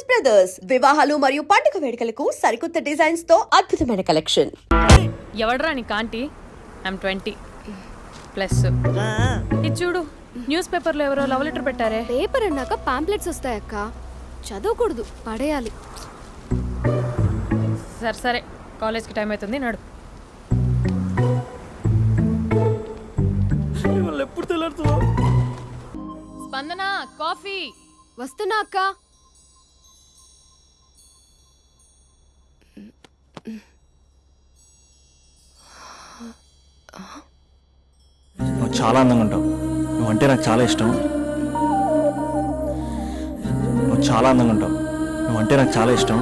Brothers వివాహాలు మరియు పండుగ వేడుకలకు సరికొత్త డిజైన్స్ తో అద్భుతమైన కలెక్షన్. ఎవడ్రా నీ కాంటీ? I'm 20 plus. ఇది చూడు, న్యూస్ పేపర్లో ఎవరో లవ్ లెటర్ పెట్టారే. పేపర్ అన్నాక పాంప్లెట్స్ వస్తాయక్క, చదవకూడదు, పడేయాలి. సరే సరే, కాలేజ్కి టైం అవుతుంది, నడు. ఎప్పుడు తెల్లారుతుందో. స్పందన, కాఫీ. వస్తున్నా అక్క. నువ్వు చాలా అందంగా ఉంటావు. నువ్వంటే నాకు చాలా ఇష్టం. నువ్వు చాలా అందంగా ఉంటావు. నువ్వంటే నాకు చాలా ఇష్టం.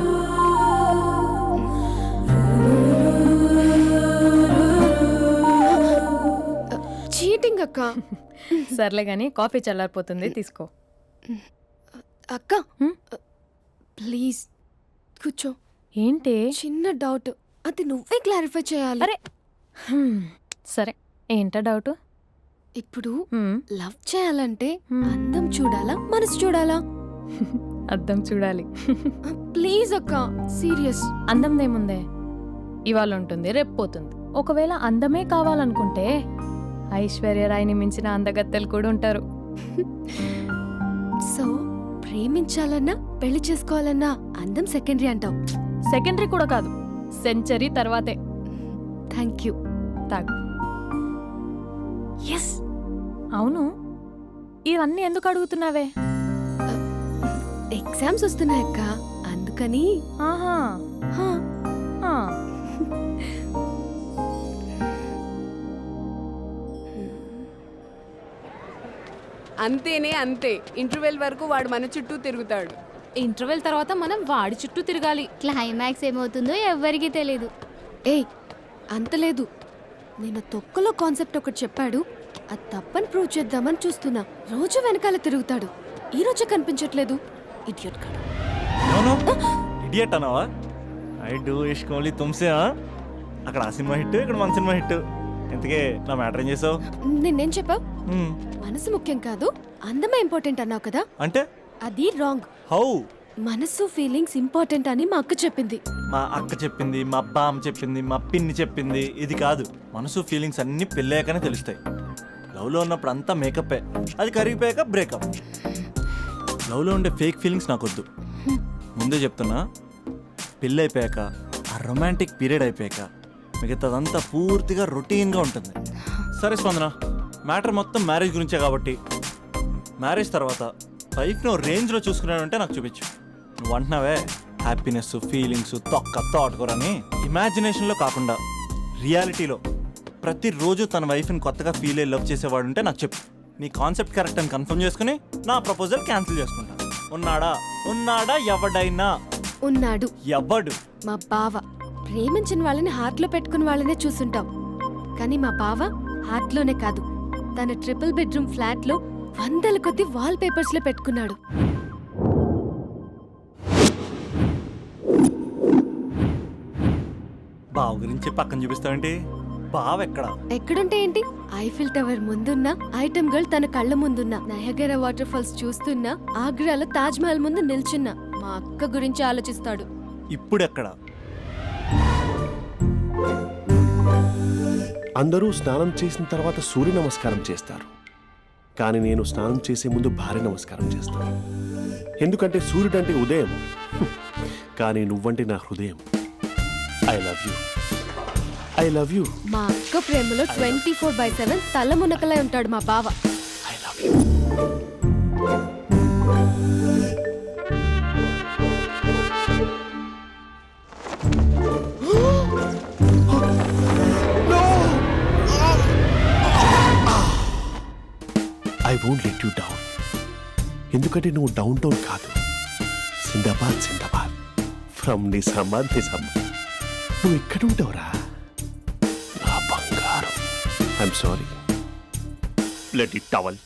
చీటింగ్ అక్క. సర్లే గానీ కాఫీ చల్లారిపోతుంది, తీసుకో. అక్క ప్లీజ్ కూర్చో. ఏంటి? చిన్న డౌట్, అది నువ్వే క్లారిఫై చేయాలి. అరే సరే, ఏంటా డౌట్? ఇప్పుడు లవ్ చేయాలంటే అందం చూడాలా, మనసు చూడాలా? అద్దం చూడాలి. ప్లీజ్ అక్క, సీరియస్. అందం ఇవాళ ఉంటుంది, రేపు పోతుంది. ఒకవేళ అందమే కావాలనుకుంటే ఐశ్వర్యరాయ్ని మించిన అందగత్తెలు కూడా ఉంటారు. సో ప్రేమించాలన్నా పెళ్లి చేసుకోవాలన్నా అందం సెకండరీ అంటావు? సెకండరీ కూడా కాదు, సెంచరీ తర్వాతే. Thank you. తాగు. ఎస్. అవును, ఇవన్నీ ఎందుకు అడుగుతున్నావే? ఎగ్జామ్స్ వస్తున్నాయక్క, అందుకని. ఆహా. హా. ఆ. అంతేనే అంతే. ఇంటర్వెల్ వరకు వాడు మన చుట్టూ తిరుగుతాడు. ఇంటర్వెల్ తర్వాత మనం వాడి చుట్టూ తిరగాలి. క్లైమాక్స్ ఏమవుతుందో ఎవ్వరికీ తెలీదు. ఏయ్ అంత లేదు, నేను తొక్కలో కాన్సెప్ట్ ఒకటి చెప్పాడు, అది తప్పని ప్రూవ్ చేద్దామని చూస్తున్నా. రోజు వెనకాల తిరుగుతాడు, ఈ రోజే కనిపించట్లేదు. ఇడియట్ కాడు. ఇడియట్ అన్నావా? ఐ డూ ఇష్క్ ఓన్లీ తుమ్సే. అక్కడ ఆ సినిమా హిట్, ఇక్కడ మన సినిమా హిట్. ఇంతకే నా మ్యాటర్ ఏం చేసావు? నిన్నేం చెప్పావు? మనసు ముఖ్యం కాదు, అందమే ఇంపార్టెంట్ అన్నావు కదా. అంటే అది రాంగ్. హౌ? మనసు ఫీలింగ్స్ ఇంపార్టెంట్ అని మా అక్క చెప్పింది. మా అక్క చెప్పింది, మా బామ్మ చెప్పింది, మా పిన్ని చెప్పింది. ఇది కాదు, మనసు ఫీలింగ్స్ అన్ని పెళ్ళాకనే తెలుస్తాయి. లవ్లో ఉన్నప్పుడు అంతా మేకప్పే, అది కరిగిపోయాక బ్రేకప్. లవ్లో ఉండే ఫేక్ ఫీలింగ్స్ నాకొద్దు. ముందే చెప్తున్నా, పెళ్ళి అయిపోయాక, ఆ రొమాంటిక్ పీరియడ్ అయిపోయాక మిగతాదంతా పూర్తిగా రొటీన్గా ఉంటుంది. సరే స్పందన, మ్యాటర్ మొత్తం మ్యారేజ్ గురించే కాబట్టి మ్యారేజ్ తర్వాత లైఫ్ను రేంజ్లో చూసుకున్నాడంటే నాకు చూపించు. నువ్వు అంటున్నావే హ్యాపీనెస్, ఫీలింగ్స్ తోటకూరని, ఇమాజినేషన్లో కాకుండా రియాలిటీలో ప్రతిరోజు తన వైఫ్ని కొత్తగా ఫీల్ అయ్యి లవ్ చేసేవాడు ఉంటే నాకు చెప్పు. నీ కాన్సెప్ట్ కరెక్ట్ అని కన్ఫర్మ్ చేసుకుని నా ప్రపోజల్ క్యాన్సిల్ చేసుకుంటా. ఉన్నాడా ఎవడైనా? ఉన్నాడు. ఎవడు? మా బావ. ప్రేమించిన వాళ్ళని హార్ట్లో పెట్టుకున్న వాళ్ళనే చూసుంటాం, కానీ మా బావ హార్ట్లోనే కాదు, తన ట్రిపుల్ బెడ్రూమ్ ఫ్లాట్లో వందల కొద్ది వాల్ పేపర్స్ లో పెట్టుకున్నాడు. బావ గురించి పక్కన చూపిస్తావేంటి? బావ ఎక్కడుంటే ఏంటి? ఐఫిల్ టవర్ ముందున్న ఐటమ్ గర్ల్ తన కళ్ళ ముందున్న నయగరా వాటర్ ఫాల్స్ చూస్తున్నా, ఆగ్రాలో తాజ్ మహల్ ముందు నిల్చున్నా మా అక్క గురించి ఆలోచిస్తాడు. ఇప్పుడెక్కడ? అందరూ స్నానం చేసిన తర్వాత సూర్య నమస్కారం చేస్తారు, కానీ నేను స్నానం చేసే ముందు భార్య నమస్కారం చేస్తాను. ఎందుకంటే సూర్యుడు అంటే ఉదయం, కానీ నువ్వంటే నా హృదయం. I love you, I love you. మా అక్క ప్రేమలో 24/7 తల మునకలై ఉంటాడు మా బావ. I love you. I won't let you down. ఎందుకంటే నువ్వు డౌన్ టౌన్ కాదు, జిందాబాద్ జిందాబాద్ ఫ్రమ్ నిజామాబాద్. నువ్వు ఇక్కడ ఉంటావురా నా బంగారం. I'm sorry, let it towel.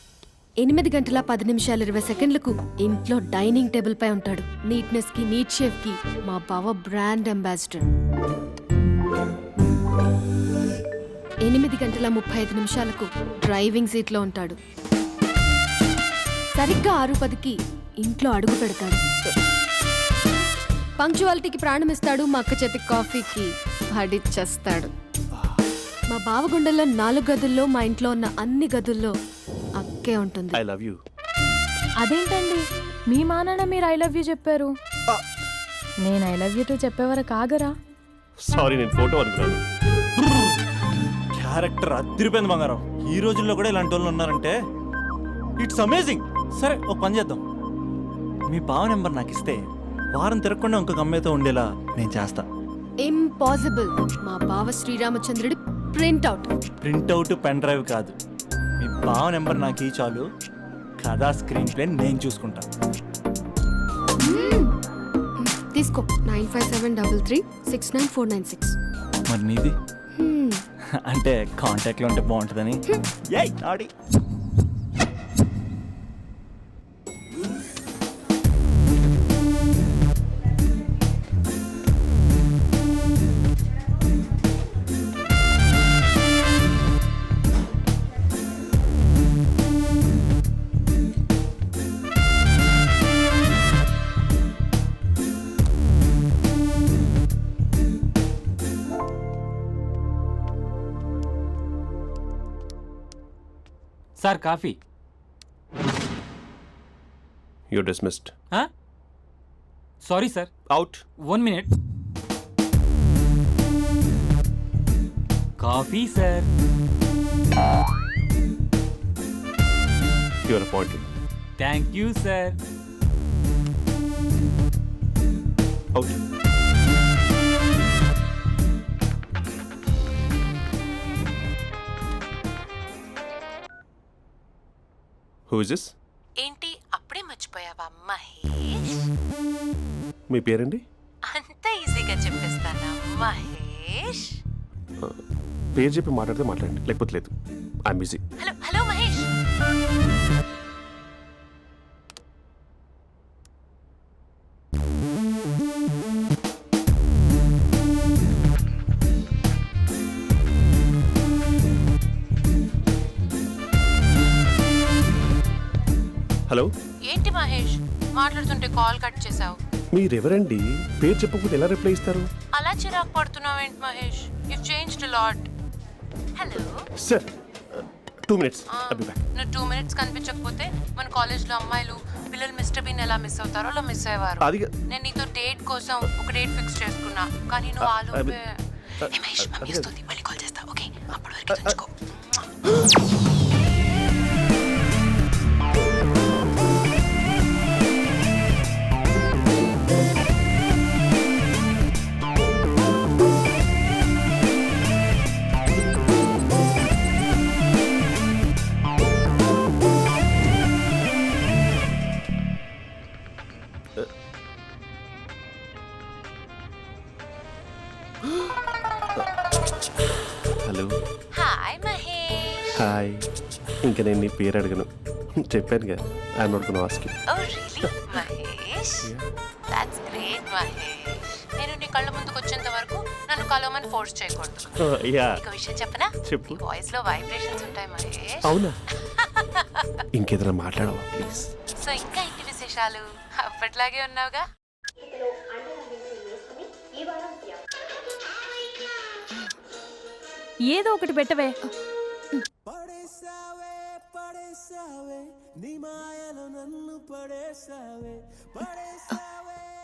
8 గంటల 10 నిమిషాలు 20 సెకండ్లకు ఇంట్లో డైనింగ్ టేబుల్ పై ఉంటాడు. నీట్నెస్ కి, నీట్ షేఫ్ కి మా బావ బ్రాండ్ అంబాసిడర్. 8 గంటల 35 నిమిషాలకు డ్రైవింగ్ సీట్ లో ఉంటాడు. సరిగ్గా 6:10కి ఇంట్లో అడుగు పెడతాడు. పంక్చువాలిటీకి ప్రాణం ఇస్తాడు, మా అక్క చేతి కాఫీకి పడిచ్చేస్తాడు. మా బావ గుండెల్లో 4 గదుల్లో, మా ఇంట్లో ఉన్న అన్ని గదుల్లో అక్కే ఉంటుంది. I love you. అదేంటండి మీ మానాన్న మీరు ఐ లవ్ యూ చెప్పారు, నేను ఐ లవ్ యూ టు చెప్పేవరకు ఆగరా? సారీ, నేను ఫోటో అనుకున్నాను. క్యారెక్టర్ అదిరిపోయింది బంగారం. ఈ రోజుల్లో కూడా ఇలాంటి వాళ్ళు ఉన్నారంటే ఇట్స్ అమేజింగ్. సరే ఒక పని చేద్దాం, మీ బావ నెంబర్ నాకు ఇస్తే వారం తిరగకుండా ఇంకొక అమ్మాయితో ఉండేలా నేను చేస్తా. ఇంపాసిబుల్. మా బావ శ్రీరామచంద్రుడి ప్రింట్అవుట్. ప్రింట్అవుట్ పెన్ డ్రైవ్ కాదు, మీ బావ నెంబర్ నాకు ఈ చాలు, కథా స్క్రీన్ ప్లే నేను చూసుకుంటా. తీసుకో. 9573369496. మరి నీది అంటే కాంటాక్ట్లో ఉంటే బాగుంటుందని. ఏయ్ ఆడి sir coffee. You dismissed. Sorry sir. Out. 1 minute. Coffee sir. You are appointed. Thank you sir. Out. Who is this? ఏంటి అప్పుడే మర్చిపోయావా మహేష్? మీ పేరండి? అంత ఈజీగా చెప్పేస్తానా మహేష్? పేరు చెప్పి మాట్లాడితే మాట్లాడండి, లేకపోతే లేదు. I'm busy. Hello hello Mahesh. Hello. ఏంటి మహేష్ మాట్లాడుతుంటే కాల్ కట్ చేసావు? మీరెవరండి? పేరు చెప్పకపోతే ఎలా రిప్లై ఇస్తారు? అలా చిరాకు పడుతున్నావు ఏంటి Mahesh? You changed a lot. Hello sir 2 minutes. I'll be back. నువ్వు 2 minutes కనిపించకపోతే మన కాలేజ్లో అమ్మాయిలు పిల్లలు మిస్టర్ బీన్ ఎలా మిస్ అవుతారో అలా మిస్ అయ్యేవారు. అది నేను నీతో డేట్ కోసం ఒక డేట్ ఫిక్స్ చేసుకున్నా, కానీ నువ్వు ఆలోపే. మహేష్ మమ్మీ వస్తుంది, మళ్ళీ కాల్ చేస్తా. ఓకే, అప్పటి వరకు తుంచుకో. హలో. హాయ్ మహేష్. హాయ్. ఇంకా నేను నీ పేరు అడగను, చెప్పాను కదా. I'm not gonna ask you. Oh really Mahesh? That's great Mahesh. నేను నీ కళ్ళ ముందుకు వచ్చేంత వరకు నన్ను కలవమని ఫోర్స్ చేయకూడదు. యా. ఒక విషయం చెప్పనా? చెప్పు. నీ వాయిస్ లో వైబ్రేషన్స్ ఉంటాయి మహేష్. అవునా? ఇంకేదైనా మాట్లాడవా ప్లీజ్? సో ఇంకా ఇంటి విశేషాలు అప్పట్లాగే ఉన్నావుగా? ఏదో ఒకటి పెట్టవే.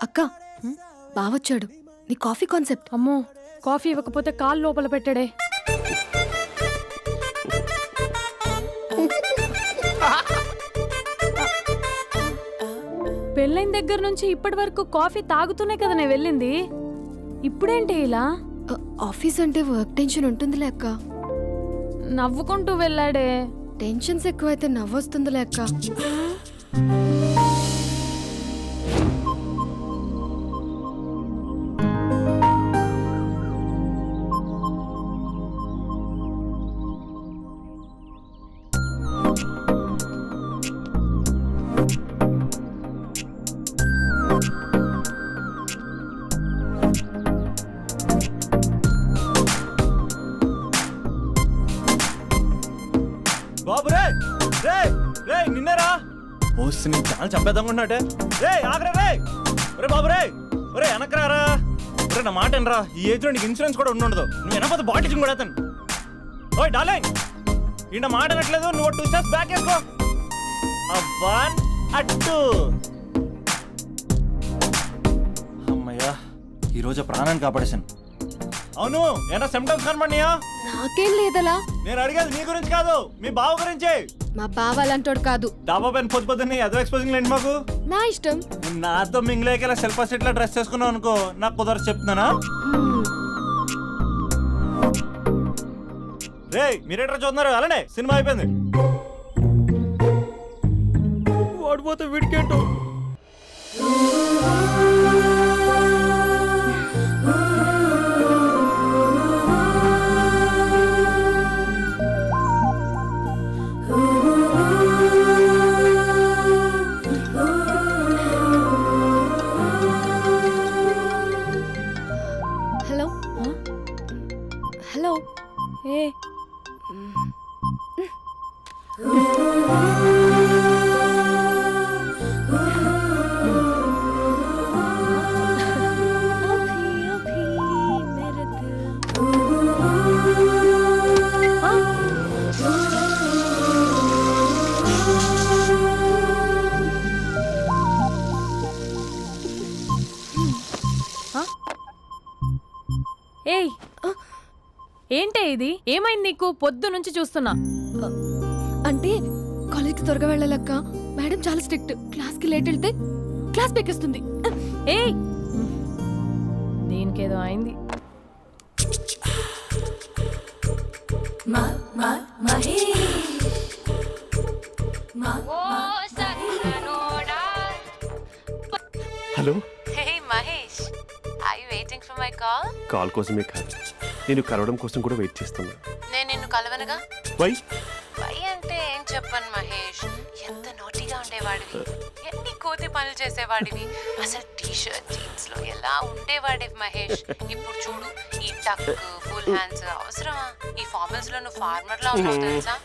అక్క, బావొచ్చాడు. నీ కాఫీ కాన్సెప్ట్. అమ్మో, కాఫీ ఇవ్వకపోతే కాలు లోపల పెట్టాడే. పెళ్ళైన దగ్గర నుంచి ఇప్పటి వరకు కాఫీ తాగుతూనే కదా నేను వెళ్ళింది, ఇప్పుడేంటి ఇలా? ఆఫీస్ అంటే వర్క్ టెన్షన్ ఉంటుందిలే అక్క. నవ్వుకుంటూ వెళ్ళాడే. టెన్షన్స్ ఎక్కువైతే నవ్వొస్తుందిలే అక్క. బాబు రే రే రే నిన్నరా ఓసి నీ చాలా చంపేద్దాం ఉన్నాటే. రే ఆగరా రే. రే బాబు రే ఒరే వెనకరారా. ఒరే నా మాట అనరా, ఈ ఏజ్లో నీకు ఇన్సూరెన్స్ కూడా ఉండదు. నువ్వు వెనకపోతే బాటిల్ కూడా అతను. ఓయ్ డార్లింగ్, ఈ నా మాట అనట్లేదు. నువ్వు 2 స్టెప్స్ బ్యాక్ వేసుకో. 1 2. అమ్మయ్యా, ఈరోజు ప్రాణాన్ని కాపాడేశాను. అవును, ఏనా సిమ్టమ్స్ కనబడినాయా? నాకేం లేదలా. నేను అడిగేది నీ గురించి కాదు, మీ బావ గురించి. మా బావ అలాంటోడు కాదు. డాబా పైన పొద్దు పొద్దున్నే అదో ఎక్స్పోజింగ్ లేండి మాకు. నా ఇష్టం. నాతో మింగిలేక సెల్ఫ్ అసెట్ లా డ్రెస్ చేసుకున్నావు అనుకో, నాకు కుదరదు చెప్తున్నానా? రే మీరేట్రా చూస్తున్నారు? అలానే సినిమా అయిపోయింది. వాడిపోతే వీడికేంటో. Hello hello. ఏ ఏయ్ ఏంటే ఇది? ఏమైంది నీకు? పొద్దు నుంచి చూస్తున్నా. అంటే కాలేజ్కి త్వరగా వెళ్ళాలక్క. మేడం చాలా స్ట్రిక్ట్. క్లాస్కి లేట్ వెళ్తే క్లాస్ పెక్కేస్తుంది. ఏయ్ దీనికేదో అయింది. Hello. Hey Mahesh, I waiting for my call. Call కోసమే కాదు, నేను కలవడం కోసం కూడా వెయిట్ చేస్తున్నా. నేను నిన్ను కలవనుగా. వై? వై అంటే ఏం చెప్పను మహేష్, ఎంత నోటిగా ఉండేవాడివి, ఎన్ని కోతి పనులు చేసేవాడివి, అసలు టీ షర్ట్ జీన్స్ లో ఎలా ఉండేవాడివి మహేష్. ఇప్పుడు చూడు, ఈ టక్ ఫుల్ హ్యాండ్స్ అవసరమా? ఈ ఫార్మల్స్ లో నువ్వు ఫార్మర్ లా ఉన్నావు తెలుసా?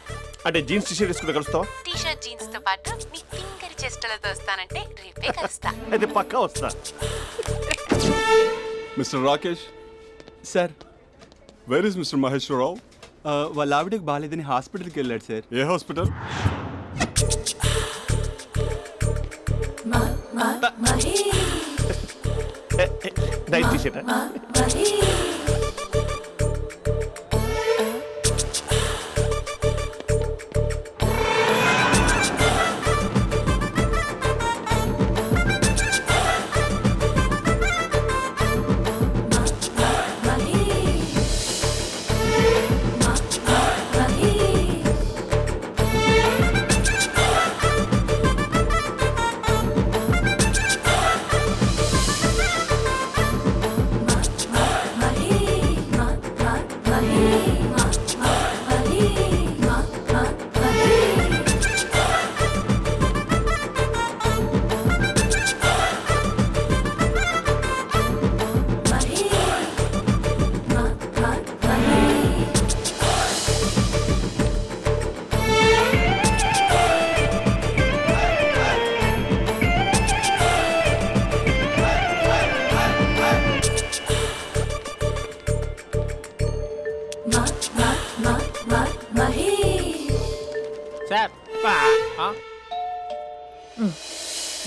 అంటే జీన్స్ టీ షర్ట్ వేసుకుంటే కలుస్తావా? టీ షర్ట్ జీన్స్ తో పాటు నీ ఫింగర్ చెస్టలతో వస్తానంటే రేపే కలుస్తా. అయితే పక్కా వస్తా. Mister Rakesh sir, where is mister Maheshwara Rao? వాళ్ళ ఆవిడకి బాగాలేదని హాస్పిటల్కి వెళ్ళాడు సార్. ఏ హాస్పిటల్? Night T shirt.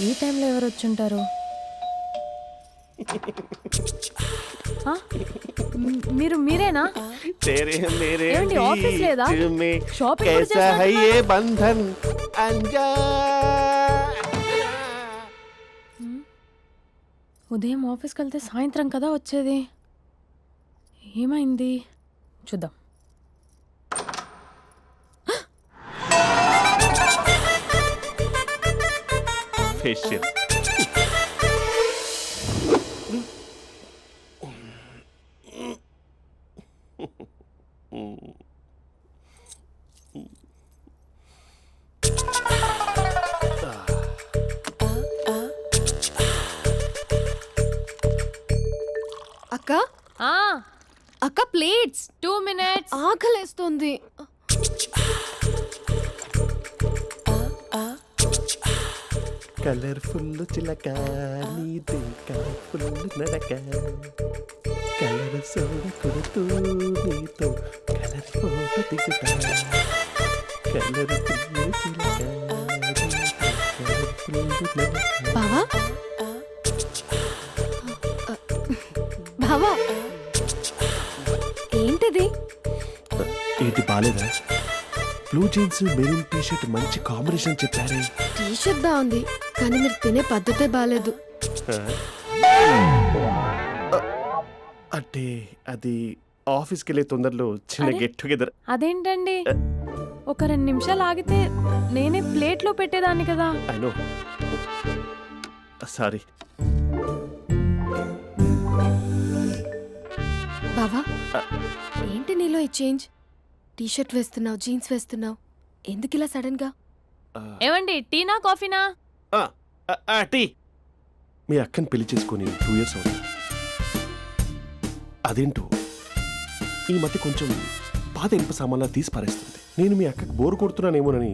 ఈ టైంలో ఎవరు వచ్చుంటారు? మీరేనా? ఏమండి, ఆఫీస్ లేదా? షాపింగ్ కూడా చేస్తున్నారు? ఉదయం ఆఫీస్కి వెళ్తే సాయంత్రం కదా వచ్చేది. ఏమైంది చూద్దాం. ఫేషియల్. అక్క ఆ అక్క ప్లేట్స్. 2 minutes. ఆకలేస్తుంది. కలర్ఫుల్ చిలక నీదే కలర్ఫుల్ నడక కలర్ సోడ కొడుతూ నీతో కలర్ ఫోటో దిగుతా కలర్ఫుల్ చిలక బావా బావా ఏంటిది? ఏంటి బాలేదా? Blue jeans maroon T shirt మంచి కాంబినేషన్ చెప్పారే. టీ షర్ట్ బాగుంది కానీ మీరు తినే పద్ధతే బాగాలేదు. అంటే అది ఆఫీస్కి వెళ్ళే తొందరలో చిన్న అరే. Get together. అదేంటండి ఒక 2 నిమిషాలు ఆగితే నేనే ప్లేట్లో పెట్టేదాన్ని కదా. I know, sorry. బావా ఏంటి నీలో ఈ చేంజ్? టీ షర్ట్ వేస్తున్నావు, జీన్స్ వేస్తున్నావు, ఎందుకు ఇలా సడన్ గా? ఏమండి టీనా కాఫీనా? టీ. మీ అక్కని పెళ్లి చేసుకొని 2 years అవుతుంది. అదేంటో ఈ మధ్య కొంచెం పాత ఇనుప సామాన్లా తీసి పారేస్తుంది. నేను మీ అక్కకి బోర్ కొడుతున్నానేమోనని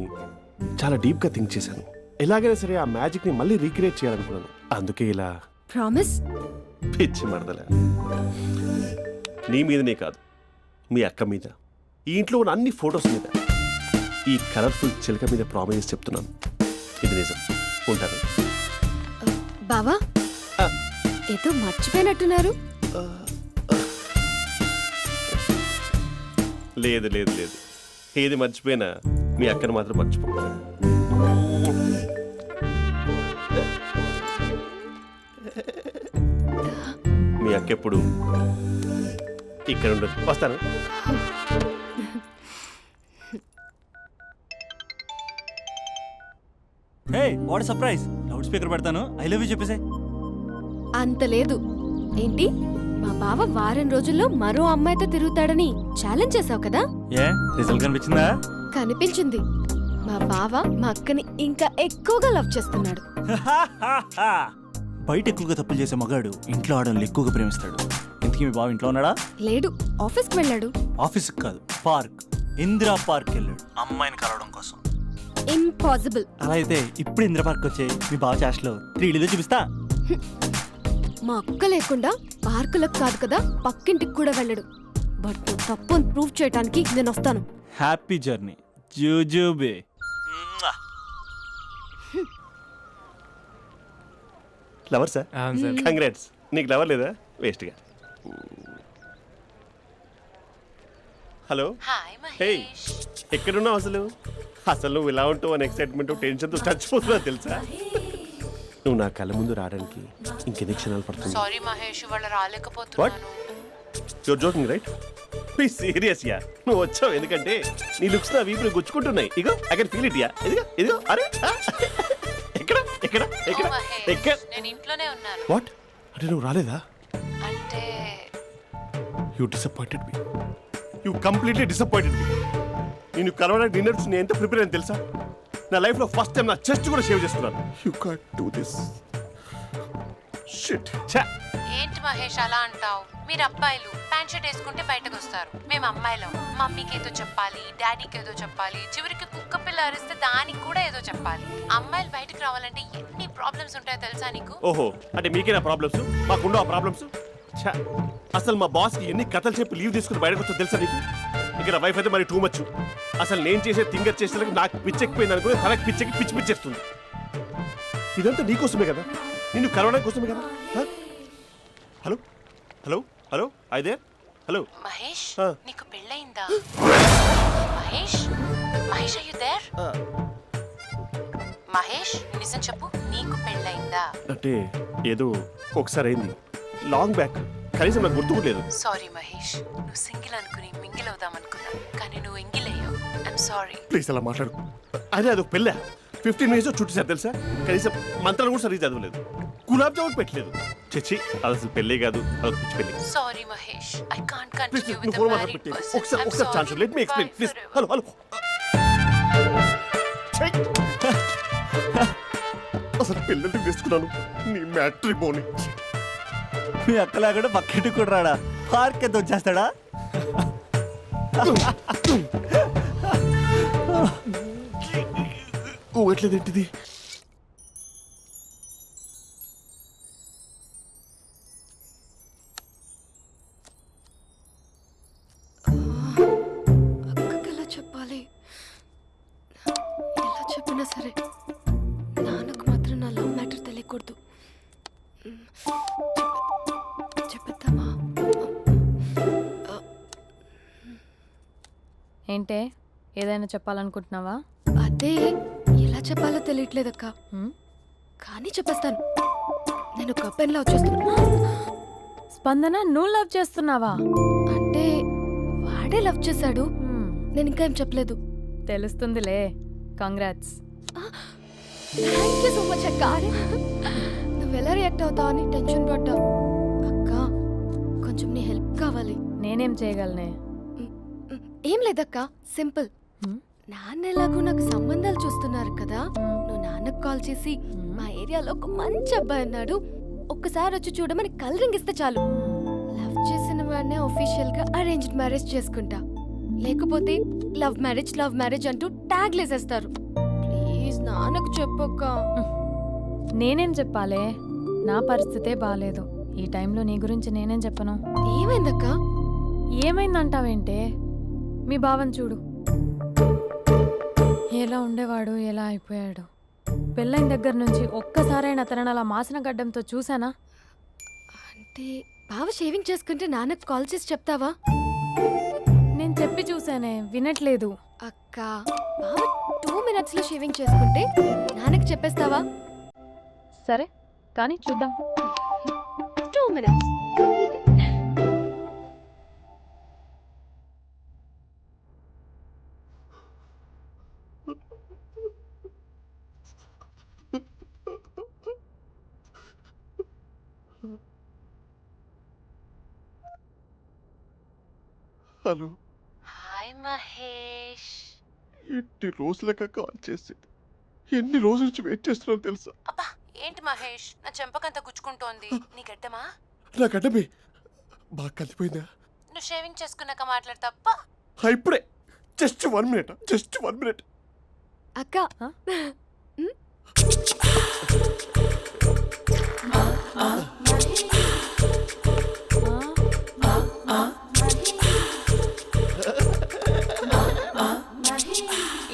చాలా డీప్గా థింక్ చేశాను. ఎలాగైనా సరే ఆ మ్యాజిక్ని మళ్ళీ రీక్రియేట్ చేయాలనుకున్నాను. అందుకే ఇలా. ప్రామిస్? పిచ్చి మరదల, నీ మీదనే కాదు, మీ అక్క మీద, ఈ ఇంట్లో ఉన్న అన్ని ఫొటోస్ మీద, ఈ కలర్ఫుల్ చిలక మీద ప్రామిస్ చెప్తున్నాను. ఇది నిజం. ఉంటాను. బావా ఏదో మర్చిపోయినట్టున్నారు. లేదు లేదు లేదు, ఏది మర్చిపోయినా మీ అక్కను మాత్రం మర్చిపో. మీ అక్క ఎప్పుడు ఇక్కడ ఉండదు. వస్తాను. Hey what surprise. Loud speaker పెడతాను, ఐ లవ్ యూ చెప్పేసే. అంత లేదు. ఏంటి మా బావ వారం రోజుల్లో మరో అమ్మాయితో తిరుగుతాడని ఛాలెంజ్ చేసావు కదా? ఏ రిజల్ట్ కనిపించిందా? కనిపించింది. మా బావ మా అక్కని ఇంకా ఎక్కువగా లవ్ చేస్తున్నాడు. బయట ఎక్కువగా తప్పులు చేసే మగాడు ఇంట్లో ఆడవాళ్ళు ఎక్కువగా ప్రేమిస్తాడు. ఇంతకీ మీ బావ ఇంట్లో ఉన్నాడా? లేడు, ఆఫీస్కి వెళ్ళాడు. ఆఫీస్కి కాదు, పార్క్, ఇందిరా పార్క్ వెళ్ళాడు అమ్మాయిని కలవడం కోసం. ఇంపాసిబుల్. అలా అయితే ఇప్పుడు ఇందిరా పార్క్ వచ్చే మీ బావ చాష్లో 3Dలో చూపిస్తా. మా అక్క లేకుండా పార్కులకు కాదు కదా పక్కింటికి కూడా వెళ్ళడు. బట్ నువ్వు తప్పు అని ప్రూవ్ చేయడానికి నేను వస్తాను. హ్యాపీ జర్నీ జూజూబే. Lover sir, congrats. నీకు లవర్ లేదా? వేస్ట్గా. హలో. Hi hey, Mahesh. ఎక్కడున్నావు అసలు? అసలు నువ్వు ఇలా ఉంటావు అని ఎక్సైట్మెంట్ టెన్షన్తో చచ్చిపోతున్నా తెలుసా? నువ్వు నా కళ్ళ ముందు రావడానికి ఇంకెన్ని క్షణాలు పడుతుంది? సారీ మహేష్, ఇవాళ రాలేకపోతున్నాను. Your joking right? Please serious ya. నువ్వు వచ్చావు ఎందుకంటే నీ లుక్స్ నా వీపులు గుచ్చుకుంటున్నాయి. ఇగో I can feel it ya. ఇదిగో ఇదిగో. అరే ఎక్కడ ఎక్కడ ఎక్కడ ఓ మహేష్, ఎక్కడ? నేను ఇంట్లోనే ఉన్నాను. వాట్ అంటే నువ్వు రాలేదా? అంటే you disappointed me. You completely disappointed me. నేను కలవడానికి డిన్నర్స్ నేను ఎంత ప్రిపేర్ అని తెలుసా? నా లైఫ్లో ఫస్ట్ టైం నా చెస్ట్ కూడా సేవ్ చేసుకున్నాను. You can't do this. Shit. ఛా. ఏంటి మహేష్ అలా అంటావు? మీరు అబ్బాయిలు ప్యాంట్ షర్ట్ వేసుకుంటే బయటకు వస్తారు. మేము అమ్మాయిలం, మమ్మీకి ఏదో చెప్పాలి, డాడీకి ఏదో చెప్పాలి, చివరికి కుక్క పిల్ల అరిస్తే దానికి కూడా ఏదో చెప్పాలి. అమ్మాయిలు బయటకు రావాలంటే ఎన్ని ప్రాబ్లమ్స్ ఉంటాయో తెలుసా నీకు? ఓహో, అంటే మీకేనా ప్రాబ్లమ్స్? మాకుండవు ఆ ప్రాబ్లమ్స్? ఛా. అసలు మా బాస్కి ఎన్ని కథలు చెప్పి లీవ్ తీసుకుని బయటకు వచ్చో తెలుసా నీకు? ఇక్కడ వైఫ్ అయితే మరి టూ మచ్. అసలు నేను చేసే థింగర్ చేసేందుకు నాకు పిచ్చెక్కిపోయింది అనుకుని తనకు పిచ్చెక్కి పిచ్చి పిచ్చేస్తుంది. ఇదంతా నీకోసమే కదా, నిన్ను కలవడం కోసమే కదా. హలో హలో హలో అయితే హలో మహేష్, ఆ. నీకు పెళ్ళయిందా? Mahesh, Mahesh are you there? Mahesh నిజం చెప్పు, నీకు పెళ్ళయిందా? అంటే ఏదో ఒకసారి అయింది, లాంగ్ బ్యాక్, కనీసం నాకు గుర్తు కూడా లేదు. సారీ మహేష్, నువ్వు సింగిల్ అనుకుని మింగిల్ అవుదాం అనుకున్నా, కానీ నువ్వు ఎంగిల్ అయ్యావు. I'm sorry. ప్లీజ్ అలా మాట్లాడు. అదే అదొక పెళ్ళా? 15 minutes చుట్టూ సార్ తెలుసా? కనీసం మంత్రాలు కూడా సరిగ్గా చదవలేదు, గులాబ్ జామున్ పెట్టలేదు. చచ్చి, అది అసలు పెళ్ళే కాదు, అదొక పిచ్చి పెళ్ళి. Sorry Mahesh, I can't please continue నువ్వు విత్ ద ఫోన్ మ్యారీడ్ మాట్లాడి పర్సన్. ఒకసారి chance let me explain please. Hello hello. అసలు పెళ్ళంటే వేసుకున్నాను నీ మ్యాట్రీ బోని. మీ అక్కలాగా పక్కింటికి కూడా రాడా? పార్క్ ఎంత వచ్చేస్తాడా? ఊగట్లేదు ఏంటిది? చెప్పేద్దామా? ఏంటే ఏదైనా చెప్పాలనుకుంటున్నావా? అదే ఎలా చెప్పాలో తెలియట్లేదక్క. హ్మ్? కానీ చెప్పేస్తాను. నేను ఒక అబ్బాయిలా వచ్చేస్తున్నా. స్పందన నువ్వు లవ్ చేస్తున్నావా? అంటే వాడే లవ్ చేశాడు. హ్మ్, నేను ఇంకా ఏం చెప్పలేదు. తెలుస్తుందిలే. Congrats. Thank you so much అక్క. నువ్వు ఎలా రియాక్ట్ అవుతావు అని టెన్షన్ పడ్డా. అక్క కొంచెం నీ హెల్ప్ కావాలి. నేనేం చేయగలనే? ఏం లేదక్క, సింపుల్. హ్మ్? నాన్న ఎలాగో నాకు సంబంధాలు చూస్తున్నారు కదా, నువ్వు నాన్నకు కాల్ చేసి మా ఏరియాలో ఒక మంచి అబ్బాయి అన్నాడు, ఒక్కసారి వచ్చి చూడమని కలరింగ్ ఇస్తే చాలు. లవ్ చేసిన వాడినే ఒఫీషియల్ గా అరేంజ్డ్ మ్యారేజ్ చేసుకుంటా. లేకపోతే లవ్ మ్యారేజ్ అంటూ ట్యాగ్ లేసేస్తారు. ప్లీజ్ నాన్నకు చెప్పక్క. నేనేం చెప్పాలే? నా పరిస్థితే బాలేదు. ఈ టైంలో నీ గురించి నేనేం చెప్పను? ఏమైందక్క? ఏమైందంటావేంటే? మీ భావం చూడు, ఎలా ఉండేవాడు, ఎలా అయిపోయాడు. పెళ్ళైన దగ్గర నుంచి ఒక్కసారైనా తనని అలా మాసిన గడ్డంతో చూసానా? అంటే బావ షేవింగ్ చేసుకుంటే నాన్నకు కాల్ చేసి చెప్తావా? నేను చెప్పి చూసానే, వినట్లేదు. అక్క బావ 2 minutes లో షేవింగ్ చేసుకుంటే నాన్నకి చెప్పేస్తావా? సరే కానీ చూద్దాం. 2 minutes. Hello, hi Mahesh. ఎన్ని రోజులుగా కాల్ చేసేది? ఎన్ని రోజుల నుంచి వెయిట్ చేస్తున్నాను తెలుసా? అబ్బా ఏంటి మహేష్, నా చెంపకంత గుచ్చుకుంటోంది. నీ గడ్డమా? నా గడ్డమే బాగా కలిపోయిందా? నువ్వు షేవింగ్ చేసుకున్నాక మాట్లాడు తప్ప. ఇప్పుడే జస్ట్ 1 minute. అక్క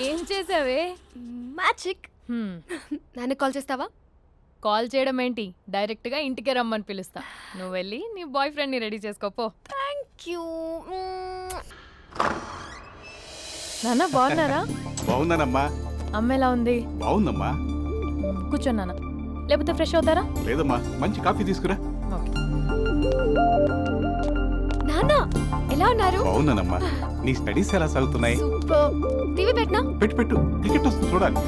ఏం చేసావే? మ్యాజిక్. నాన్నకు కాల్ చేస్తావా? కాల్ చేయడం ఏంటి, డైరెక్ట్గా ఇంటికే రమ్మని పిలుస్తా. నువ్వు వెళ్ళి నీ బాయ్ ఫ్రెండ్ని రెడీ చేసుకోపో. Thank you. నాన్న బాగున్నారా? బాగున్నానమ్మా. అమ్మ ఎలా ఉంది? బాగుందమ్మా. కూర్చోను నాన్న, లేకపోతే ఫ్రెష్ అవుతారా? లేదమ్మా, మంచి కాఫీ తీసుకురా. ఓకే. నాన్న ఎలా ఉన్నారు? బాగున్నానమ్మా. నీ స్టడీస్ ఎలా సాగుతున్నాయి? సూపర్. టీవీ పెట్టనా? పెట్టు టికెట్ వస్తుంది చూడాలి.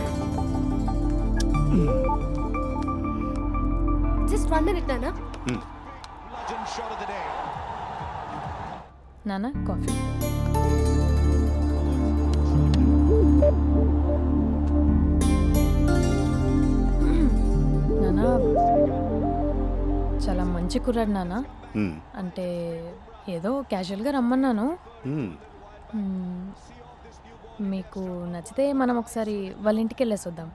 జస్ట్ 1 minute నాన్న. నాన్న కాఫీ. నాన్న చాలా మంచి కుర్రాడు నాన్న. అంటే ఏదో క్యాజువల్గా రమ్మన్నాను. మీకు నచ్చితే మనం ఒకసారి వాళ్ళ ఇంటికి వెళ్ళేసి వద్దాం.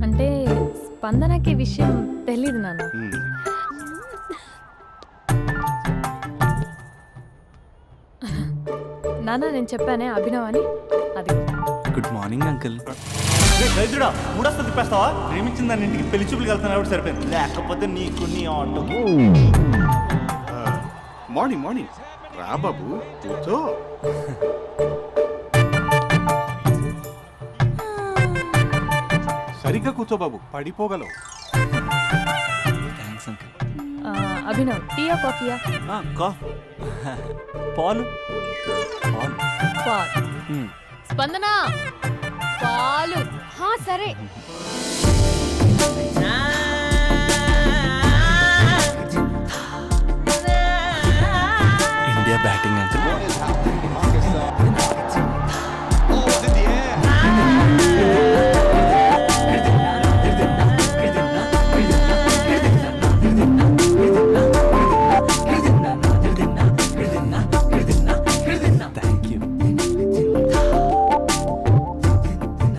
అంటే స్పందనకి విషయం తెలీదు నాన్న. నాన్న నేను చెప్పానే అభినవ్ అని, అది. Good morning uncle. రైతుడా మూడొస్తా తిప్పేస్తావా? ప్రేమించిన దాని ఇంటికి పెళ్లి చూపులు వెళ్తాను కాబట్టి సరిపోయింది, లేకపోతే నీకు నీ ఆటో. మార్నింగ్ రా బాబు, కూర్చో. సరిగ్గా కూర్చో బాబు, పడిపోగలవు. Thanks uncle. అభినవ్ టీయా కాఫీయా? పాలు. పాలు. స్పందన పాలు. సరే. India batting uncle.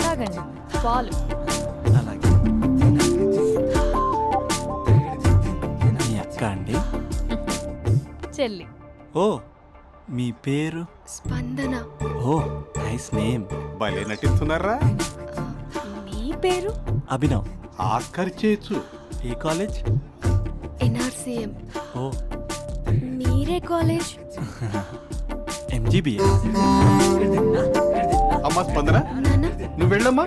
తాగండి పాలు. అలాగే. మీ అక్క అండి? చెల్లి. ఓ, మీ పేరు? స్పందన. ఓ, నైస్ నేమ్. భలే నటిస్తున్నారా? మీ పేరు? అభినవ్. ఆస్కర్ చేయొచ్చు. ఏ కాలేజ్? ఎన్ఆర్సీఎం. ఓ మీరే కాలేజ్? ఎంజీబీఏ. అమ్మా స్పందన, నాన్న నువ్వు వెళ్ళమ్మా.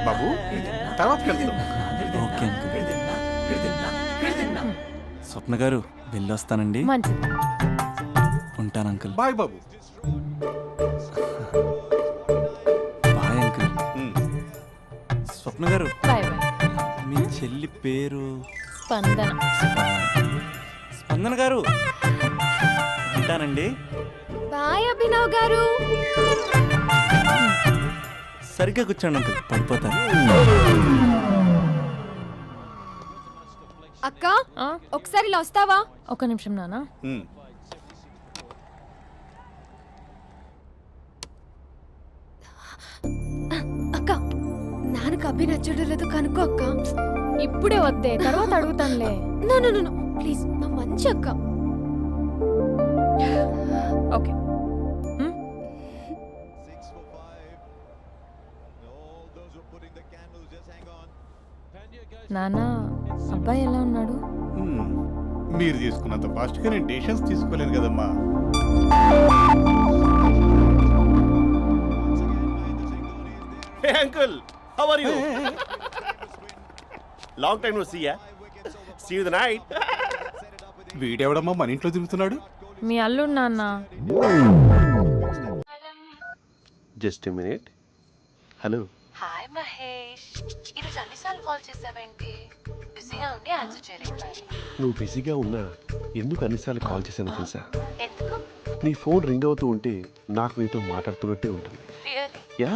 బాబు తర్వాత కలుద్దాం. Okay uncle. స్వప్న గారు వెళ్ళొస్తానండి. మంచిది. ఉంటాను అంకుల్. బాయ్ బాబు. Bye uncle. స్వప్న గారు, బాయ్ బాయ్. మీ చెల్లి పేరు? స్పందన. స్పందన గారు, ఉంటానండి. బాయ్ అభినవ్ గారు. సరిగ్గా కూర్చోండి అంకుల్, పడిపోతారు. అక్క ఆ? ఒకసారి ఇలా వస్తావా? ఒక నిమిషం నాన్న. అక్క నాన్నకు అభి నచ్చడం లేదో కనుక్కో అక్క. ఇప్పుడే వద్దే, తర్వాత అడుగుతానులే. నో నో నో ప్లీజ్, మా మంచి అక్క. ఓకే. నాన్న, అబ్బాయి ఎలా ఉన్నాడు? మీరు తీసుకున్నంత ఫాస్ట్ గా నేను డెసిషన్స్ తీసుకోలేదు కదమ్మా. Uncle, how are you? Long time no see ya. See you the night. వీడెవడమ్మా మన ఇంట్లో తిరుగుతున్నాడు? మీ అల్లుడు నాన్న. Just a minute. Hello. Hi Mahesh, ఈరోజు అన్నిసార్లు కాల్ చేసావేంటి? బిజీగా ఉండి ఆన్సర్ చేయలేకపోయాను. నువ్వు బిజీగా ఉన్నా ఎందుకు అన్నిసార్లు కాల్ చేశాను తెలుసా? ఎందుకు? నీ ఫోన్ రింగ్ అవుతూ ఉంటే నాకు నీతో మాట్లాడుతున్నట్టే ఉంటుంది. రియల్లీ? యా,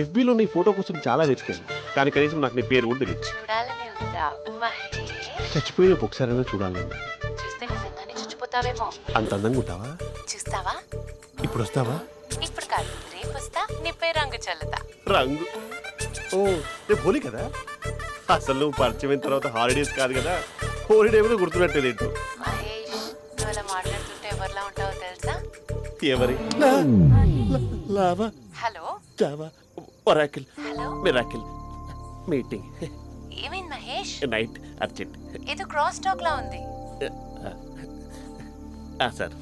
ఎఫ్బీలో నీ ఫోటో కోసం చాలా వెతికాను, కానీ కనీసం నాకు నీ పేరు కూడా తెలియదు. చూడాలని ఉందా మహేష్? చచ్చిపోయిన ఒకసారైనా చూడాలని. చూస్తే నిజంగానే చచ్చిపోతావేమో. అంత అందంగా ఉంటావా? చూస్తావా? ఇప్పుడు వస్తావా? ఇప్పుడు కాదు, రేపు వస్తా, నీపై రంగు చల్లుతా. రంగు? ఓ, రేపు హోలీ కదా. అసలు నువ్వు పరిచయం తర్వాత హాలిడేస్ కాదు కదా, హోలిడే కూడా గుర్తున్నట్టేది ఏంటో. మహేష్, నువ్వు అలా మాట్లాడుతుంటే ఎవరిలా ఉంటావో తెలుసా? ఎవరి? Lava, hello java, oracle, hello, miracle, meeting, ఏమైంది మహేష్? Night, urgent. ఏదో క్రాస్ టాక్ లా ఉంది. Sir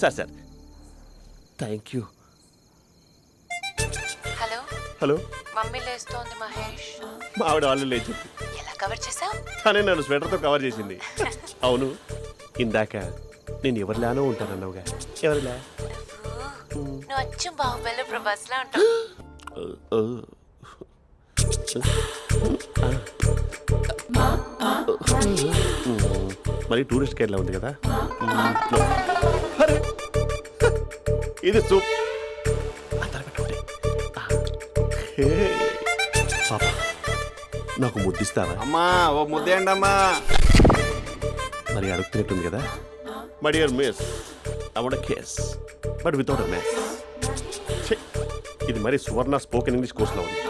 sir sir thank you. Hello, hello, mummy లేస్తోంది మహేష్. మా ఆవిడ వాళ్ళు లేచి ఎలా కవర్ చేసావు? తనే నన్ను స్వెటర్తో కవర్ చేసింది. అవును, ఇందాక నేను ఎవరిలానో ఉంటానన్నావుగా, ఎవరిలా? నువ్వు అచ్చం బాహుబలి ప్రభాస్ లా ఉంటావు. మరి టూరిస్ట్ గైడ్లా ఉంది కదా. అరే, ఇది సూప్. పాప, నాకు ముద్దిస్తావా? అమ్మా ఓ ముద్దేయండి అమ్మా. మరి అడుగుతున్నట్టుంది కదా. My dear miss, I want kiss but without a mess. ఇది మరి సువర్ణ స్పోకెన్ ఇంగ్లీష్ కోర్సులో ఉంది.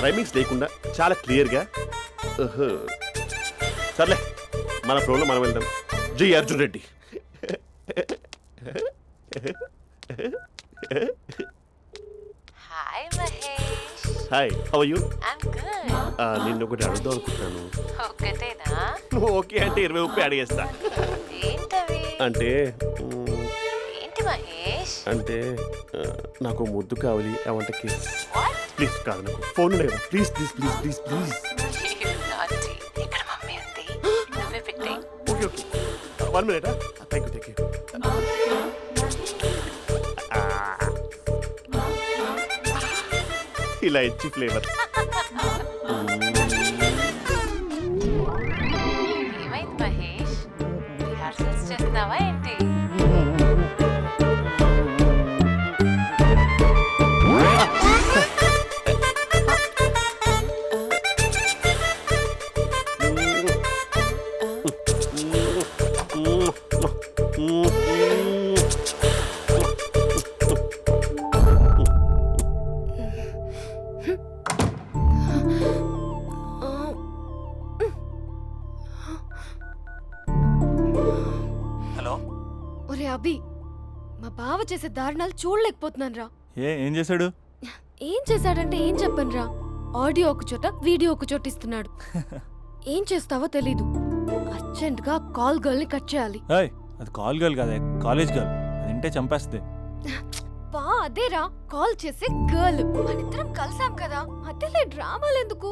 రైమింగ్స్ లేకుండా చాలా క్లియర్గా. సర్లే, మన ప్రోలో మనం వెళ్దాం. జై Arjun Reddy. Hi Mahesh. Hi, how are you? I'm good. నిన్ను ఒకటి అడుగుదాం అనుకుంటున్నాను. ఒక్కటేనా? నువ్వు ఓకే అంటే 20 అడిగేస్తా. ఏంటవి? అంటే ఏంటి మహేష్? అంటే నాకు ముద్దు కావాలి. I want kiss. What? Please కాదు, నాకు ఫోన్ లేదా? Please please please please please. నాటి. ఇక్కడ మమ్మీ ఉంది, నువ్వే పెట్టే. Okay okay, 1 minute. Thank you. ఇలా ఇచ్చి ఫ్లేవర్. ఏమైంది మహేష్? రిహార్సల్స్ చేస్తున్నావా ఏంటి? చేసే దారుణాలు చూడలేకపోతున్నాను రా. ఏం చేశాడు? ఏం చేశాడంటే ఏం చెప్పనురా. ఆడియో ఒక చోట వీడియో ఒక చోట ఇస్తున్నాడు. ఏం చేస్తావో తెలీదు. అర్జెంట్ గా కాల్ గర్ల్ ని కట్ చేయాలి. ఏయ్, అది కాల్ గర్ల్ కాదే, కాలేజ్ గర్ల్. అదంటే చంపేస్తుంది. బా అదేరా కాల్ చేసే గర్ల్. మనిద్దరం కలిసాం కదా, మధ్యలో డ్రామాలు ఎందుకు?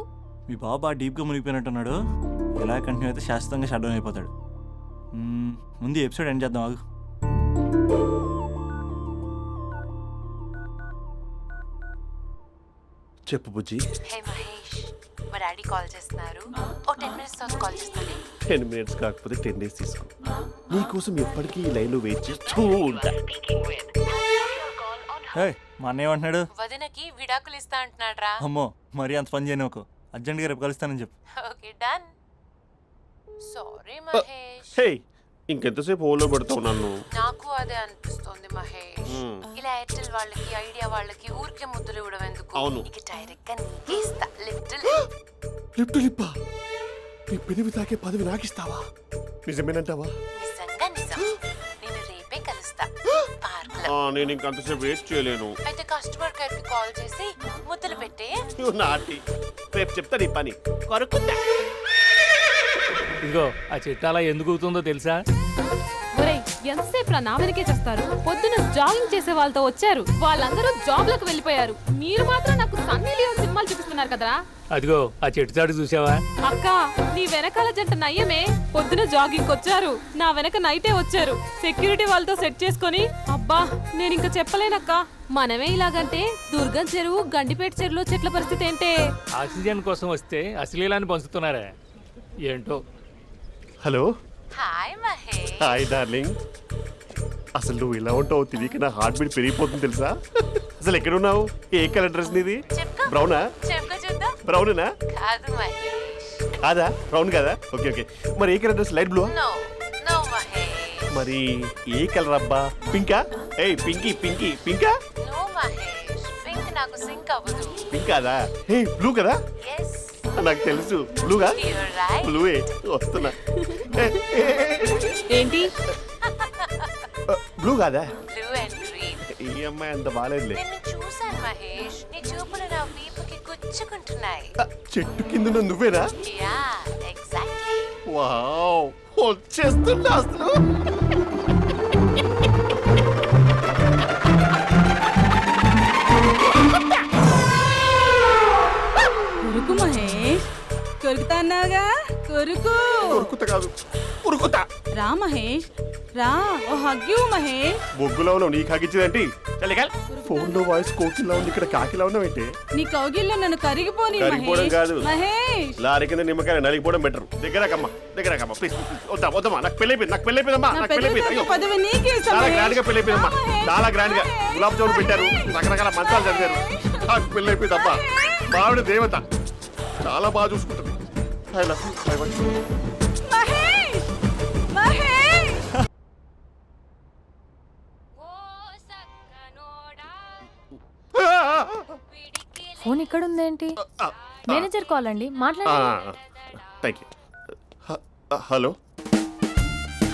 మీ బాబు బాగా డీప్గా మునిగిపోయినట్టున్నాడు. ఎలా కంటిన్యూ అయితే శాశ్వతంగా షట్ డౌన్ అయిపోతాడు. ముందు ఎపిసోడ్ ఎండ్ చేద్దాం ఆగు. చెప్పు బుజ్జి. హే మహేష్, మా డాడీ కాల్ చేస్తున్నారు. ఓ 10 minutes తర్వాత కాల్ చేస్తాను. 10 minutes కాకపోతే 10 days తీసుకో. నీకోసం ఎప్పటికీ ఈ లైన్లో వెయిట్ చేస్తూ ఉంటా. మా అన్నయ్య ఏమంటున్నాడు? వదినకి విడాకులు ఇస్తా అంటున్నాడు రా. అమ్మో, మరీ అంత పని చేయను. అర్జెంట్గా రేపు కలుస్తానని చెప్పు. Okay done. సారీ మహేష్. హే, ఇంకెంతసేపు హోల్లో పెడతావు నన్ను? నాకు అదే అనిపిస్తోంది మహేష్. ఇలా ఎయిర్టెల్ వాళ్ళకి ఐడియా వాళ్ళకి ఊరికే ముద్దులు ఇవ్వడం ఎందుకు? అవును. ఇక డైరెక్ట్ గా నీకే ఇస్తా. లిటిల్ లిప్టు లిప్పా, నీ పెనివి తాకే పదవి నాకిస్తావా? నిజమేనంటావా? నిజంగా నిజం. నేను రేపే కలుస్తా పార్క్ లో. నేను ఇంకంతసేపు వెయిట్ చేయలేను. అయితే కస్టమర్ కేర్ కి కాల్ చేసి ముద్దులు పెట్టే. నాటి రేపు చెప్తా నీ పని. కొరుకుందా? ఇదిగో ఆ చెట్టు అలా ఎందుకు అవుతుందో తెలుసా? ఒరేయ్, ఎంతసేపు నా వెనకే చేస్తారు? పొద్దున జాగింగ్ చేసే వాళ్ళతో వచ్చారు, వాళ్ళందరూ జాబ్లకు వెళ్ళిపోయారు. మీరు మాత్రం నాకు సన్నీ లియోన్ సినిమాలు చూపిస్తున్నారు కదరా. అదిగో ఆ చెట్టు చాటు చూసావా? అక్క, నీ వెనకాల జంట నయ్యమే. పొద్దున జాగింగ్ వచ్చారు, నా వెనక నైటే వచ్చారు. సెక్యూరిటీ వాళ్ళతో సెట్ చేసుకొని, అబ్బా నేను ఇంకా చెప్పలేనక్క. మనమే ఇలాగంటే దుర్గం చెరువు, గండిపేట చెరువులో చెట్ల పరిస్థితి ఏంటే? ఆక్సిజన్ కోసం వస్తే అశ్లీలాన్ని పంచుతున్నారా ఏంటో. Hello. Hi Mahesh. Hi darling. అసలు నువ్వు ఇలా ఉంటావు తెలియక నా హార్ట్ బీట్ పెరిగిపోతుంది తెలుసా? అసలు ఎక్కడున్నావు? ఏ కలర్ డ్రెస్ నీది? బ్రౌనా? చెప్పుకో చూద్దాం. బ్రౌనేనా? కాదు మహేష్. కాదా? బ్రౌన్ కాదా? Okay okay. మరి ఏ colour dress? Light blue? No no Mahesh. మరి ఏ కలర్ అబ్బా? పింకా? ఏయ్ పింకీ పింకీ పింకా? నో మహేష్, పింక్ నాకు సింక్ అవ్వదు. పింక్ కాదా? ఏ బ్లూ కదా? yes నాకు తెలుసు. బ్లూగా? you're right. బ్లూవే వస్తున్నా. ఏంటి? బ్లూ కాదా? blue and green. ఈ అమ్మాయి అంత బాగాలేదులే. నిన్ను చూశాను మహేష్, నీ చూపులు నా వీపుకి గుచ్చుకుంటున్నాయి. చెట్టు కింద నువ్వేనా? Yeah exactly. వావ్, వచ్చేస్తున్నా అసలు. కొరుకు మహేష్, కొరుకుతా అన్నావుగా, కొరుకు. ఉరుకుతా కాదు, ఉరుకుతా. రా మహేష్ రా, ఓ హగ్గు మహేష్. బొగ్గులో ఉన్నావు, నీకు హగిచ్చేదేంటి? ఫోన్ లో వాయిస్ కోకిలా ఉంది, ఇక్కడ కాకిలా ఉన్నావు ఏంటి? నీ కౌగిల్లో నన్ను కరిగిపోని కరిగిపోవడం కాదు, మహేష్. లారీ కింద నిమ్మకాయ నలిగిపోవడం బెటర్. దగ్గరకమ్మా ప్లీజ్. వద్దమ్మా, నాకు పెళ్ళైపోయిందమ్మా, నాకు పెళ్ళైపోయింది. పదవి నీకే చాలా గ్రాండ్ గా పెళ్ళైపోయిందమ్మా, చాలా గ్రాండ్ గా. గులాబ్ జామున్ పెట్టారు, రకరకాల మంచాలు చదివారు. నాకు పెళ్ళైపోయిందమ్మా. బావిడ దేవత, చాలా బాగా చూసుకుంటుంది. మహేష్ మహేష్. ఫోన్ ఇక్కడ ఉందేంటి? మేనేజర్ కాల్ అండి, మాట్లాడండి. Thank you. Hello.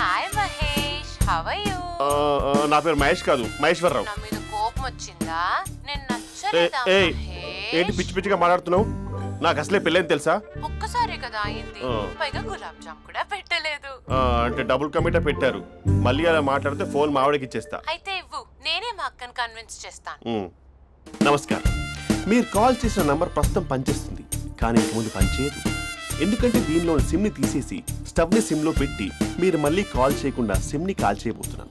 Hi Mahesh, how are you? నా పేరు మహేష్ కాదు, మహేశ్వరరావు. నా మీద కోపం వచ్చిందా? నేను నచ్చలేదా మహేష్? ఏంటి పిచ్చి పిచ్చిగా మాట్లాడుతున్నావు? నాకు అసలే పెళ్ళని తెలుసా? ఒక్కసారి కదా అయింది, పైగా గులాబ్ జామ్ కూడా పెట్టలేదు. అంటే డబుల్ కమిటా పెట్టారు. మళ్ళీ అలా మాట్లాడితే ఫోన్ మావిడకి ఇచ్చేస్తా. అయితే ఇవ్వు, నేనే మా అక్కని కన్విన్స్ చేస్తాను. నమస్కారం. మీరు కాల్ చేసిన నంబర్ ప్రస్తుతం పనిచేస్తుంది, కానీ ఇంక ముందు పనిచేయదు. ఎందుకంటే దీనిలో సిమ్ని తీసేసి స్టవ్ని సిమ్లో పెట్టి మీరు మళ్ళీ కాల్ చేయకుండా సిమ్ని కాల్ చేయబోతున్నాను.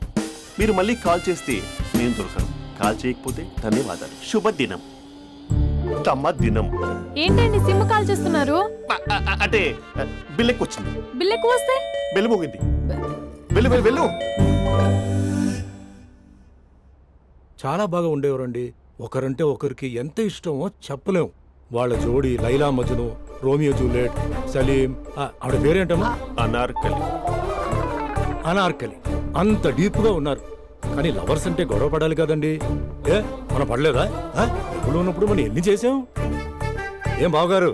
మీరు మళ్ళీ కాల్ చేస్తే నేను దొరకను, కాల్ చేయకపోతే ధన్యవాదాలు. శుభదినం. తమ దినం. ఏంటండి సిమ్ కాల్ చేస్తున్నారు? అంటే బిల్ ఎక్కువ వచ్చింది. బిల్ ఎక్కువ వస్తే? బెల్లు మోగింది. వెళ్ళు వెళ్ళు వెళ్ళు. చాలా బాగా ఉండేవారండి. ఒకరంటే ఒకరికి ఎంత ఇష్టమో చెప్పలేం. వాళ్ళ జోడి లైలా మజ్ను, రోమియో జూలియట్, సలీం, ఆవిడ పేరేంటమ్మా? అనార్కలి. అనార్కలి. అంత డీప్ గా ఉన్నారు. కానీ లవర్స్ అంటే గొడవ పడాలి కదండి. మనం పడలేదా? ఎప్పుడు ఉన్నప్పుడు మనం ఎన్ని చేసాం? ఏం బావగారు,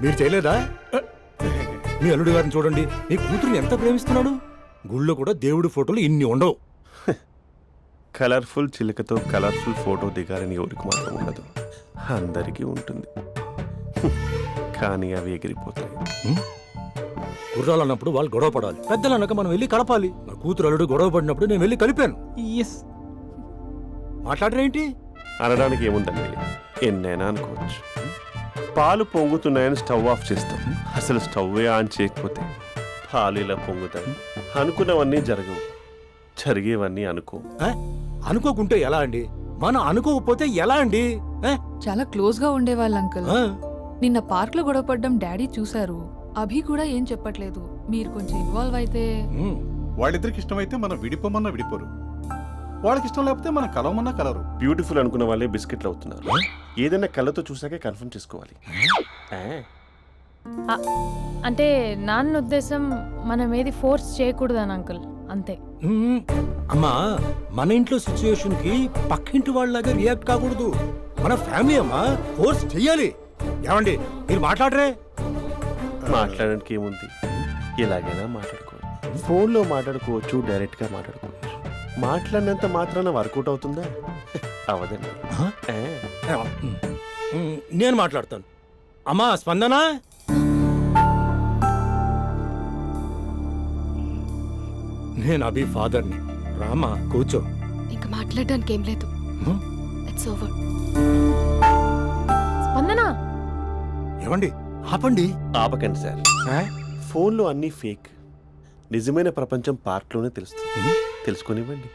మీరు చేయలేదా? మీ అల్లుడి గారిని చూడండి, మీ కూతురుని ఎంత ప్రేమిస్తున్నాడు. గుళ్ళో కూడా దేవుడి ఫోటోలు ఇన్ని ఉండవు. కలర్ఫుల్ చిలుకతో కలర్ఫుల్ ఫోటో దిగాలని ఎవరికి మాత్రం ఉండదు, అందరికీ ఉంటుంది. కానీ అవి ఎగిరిపోతాయి. గుర్రాలు అన్నప్పుడు వాళ్ళు గొడవ పడాలి, పెద్దలు అన్నాక మనం వెళ్ళి కలపాలి. నా కూతురు అల్లుడు గొడవ పడినప్పుడు నేను వెళ్ళి కలిపాను. ఎస్. మాట్లాడరేంటి? అనడానికి ఏముందండి, ఎన్నైనా అనుకోవచ్చు. పాలు పొంగుతున్నాయని స్టవ్ ఆఫ్ చేస్తాం, అసలు స్టవ్వే ఆన్ చేయకపోతే పాలు ఇలా పొంగుతాయి. అనుకున్నవన్నీ జరగవు, జరిగేవన్నీ అనుకో. అనుకోకుంటే ఎలా అండి? మనం అనుకోకపోతే ఎలా అండి? చాలా క్లోజ్ గా ఉండేవాళ్ళు అంకుల్. ఆ? నిన్న పార్క్ లో గొడవపడ్డం డాడీ చూశారు. అభి కూడా ఏం చెప్పట్లేదు. మీరు కొంచెం ఇన్వాల్వ్ అయితే. ఉమ్. వాళ్ళిద్దరికి ఇష్టమైతే మనం విడిపోమన్నా విడిపోరు, వాళ్ళకి ఇష్టం లేకపోతే మనం కలవమన్నా కలరు. బ్యూటిఫుల్ అనుకున్న వాళ్ళే బిస్కెట్లు అవుతున్నారు. ఏదైనా కళ్ళతో చూసాకే కన్ఫర్మ్ చేసుకోవాలి. అంటే నాన్న ఉద్దేశం మనం ఏది ఫోర్స్ చేయకూడదని అంకుల్, అంతే. ఉమ్. అమ్మా, మన ఇంట్లో సిచ్యుయేషన్ కి పక్కింటి వాళ్ళలాగా రియాక్ట్ కాకూడదు. మన ఫ్యామిలీ అమ్మా, ఫోర్స్ చెయ్యాలి. ఏమండి మీరు మాట్లాడరే? మాట్లాడడానికి ఏముంది, ఎలాగైనా మాట్లాడుకోవచ్చు. ఫోన్లో మాట్లాడుకోవచ్చు, డైరెక్ట్గా మాట్లాడుకోవచ్చు. మాట్లాడినంత మాత్రాన వర్కౌట్ అవుతుందా? అవదండి. నేను మాట్లాడతాను. అమ్మా స్పందన, నేను అభి ఫాదర్ని. రామా కూర్చో. ఇంకా మాట్లాడడానికి ఏం లేదు. It's over. స్పందన, ఏమండి ఆపండి. ఆపకండి సార్, ఫోన్లో అన్నీ ఫేక్. నిజమైన ప్రపంచం పార్ట్లోనే తెలుస్తుంది. తెలుసుకొనివ్వండి.